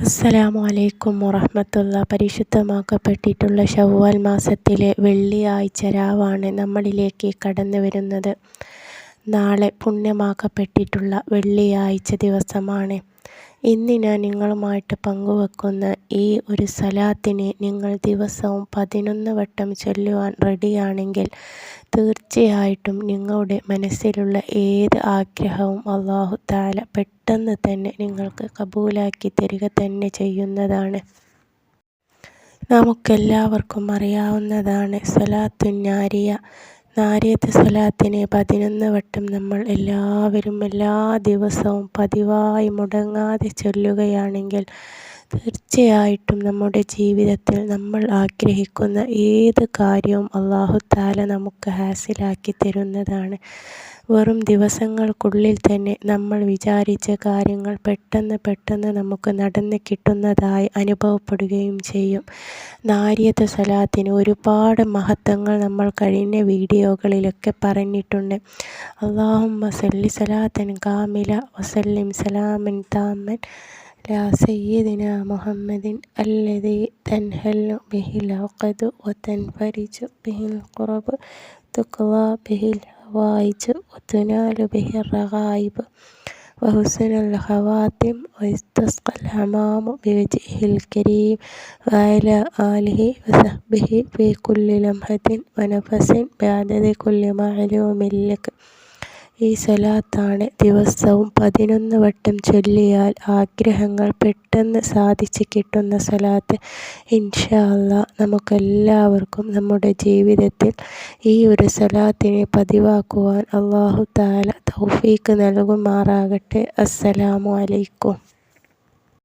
അസ്സലാമു അലൈക്കും വറഹ്മത്തുള്ളാഹി. പരിശുദ്ധമാക്കപ്പെട്ടിട്ടുള്ള ശവ്വാൽ മാസത്തിലെ വെള്ളിയാഴ്ച രാവാണ് നമ്മളിലേക്ക് കടന്നു വരുന്നത്. നാളെ പുണ്യമാക്കപ്പെട്ടിട്ടുള്ള വെള്ളിയാഴ്ച ദിവസമാണ്. ഇന്ന് ഞാൻ നിങ്ങളുമായിട്ട് പങ്കുവെക്കുന്ന ഈ ഒരു സലാത്തിനെ നിങ്ങൾ ദിവസവും 11 വട്ടം ചൊല്ലുവാൻ റെഡിയാണെങ്കിൽ തീർച്ചയായിട്ടും നിങ്ങളുടെ മനസ്സിലുള്ള ഏത് ആഗ്രഹവും അല്ലാഹു തആല പെട്ടെന്ന് തന്നെ നിങ്ങൾക്ക് കബൂലാക്കി തരിക തന്നെ ചെയ്യുന്നതാണ്. നമുക്കെല്ലാവർക്കും അറിയാവുന്നതാണ് സ്വലാത്തുൻ നാരിയ. നാരിയത്ത് സ്വലാത്തിനെ 11 വട്ടം നമ്മൾ എല്ലാവരും എല്ലാ ദിവസവും പതിവായി മുടങ്ങാതെ ചൊല്ലുകയാണെങ്കിൽ തീർച്ചയായിട്ടും നമ്മുടെ ജീവിതത്തിൽ നമ്മൾ ആഗ്രഹിക്കുന്ന ഏത് കാര്യവും അല്ലാഹു തആല നമുക്ക് ഹാസിലാക്കി തരുന്നതാണ്. വെറും ദിവസങ്ങൾക്കുള്ളിൽ തന്നെ നമ്മൾ വിചാരിച്ച കാര്യങ്ങൾ പെട്ടെന്ന് നമുക്ക് നടന്ന് കിട്ടുന്നതായി അനുഭവപ്പെടുകയും ചെയ്യും. നാരിയത്ത് സ്വലാത്തിന് ഒരുപാട് മഹത്വങ്ങൾ നമ്മൾ കഴിഞ്ഞ വീഡിയോകളിലൊക്കെ പറഞ്ഞിട്ടുണ്ട്. അല്ലാഹുമ്മ സല്ലി സ്വലാത്തൻ കാമില വസല്ലിം സലാമൻ താമൻ ലാ സയ്യിദിനാ മുഹമ്മദിൻ അല്ലദീ തൻഹല്ലു ബിഹിൽ ഉഖദു വതൻഫരിജു ബിഹിൽ ഖുറബ് തുഖ്ളാ ബിഹിൽ ഹവായിജു വതുനാലു ബിഹിർ റഗായിബ് വഹുസ്നുൽ ഖവാതിം വയസ്തസ്ഖൽ ഹമാമു ബിവജ്ഹിൽ കരീം വഅലാ ആലിഹി വസഹ്ബിഹി ഫീ കുല്ലി ലംഹത്തിൻ വനഫസിൻ ബഅദദി കുല്ലി മഅലൂമിൻ ലക. ഈ സ്വലാത്താണ് ദിവസവും 11 വട്ടം ചൊല്ലിയാൽ ആഗ്രഹങ്ങൾ പെട്ടെന്ന് സാധിച്ചു കിട്ടുന്ന സ്വലാത്ത്. ഇൻഷാ അല്ലാഹ് നമുക്കെല്ലാവർക്കും നമ്മുടെ ജീവിതത്തിൽ ഈ ഒരു സ്വലാത്തിനെ പതിവാക്കുവാൻ അല്ലാഹു തആല തൗഫീഖ് നൽകുമാറാകട്ടെ. അസ്സലാമു അലൈക്കും.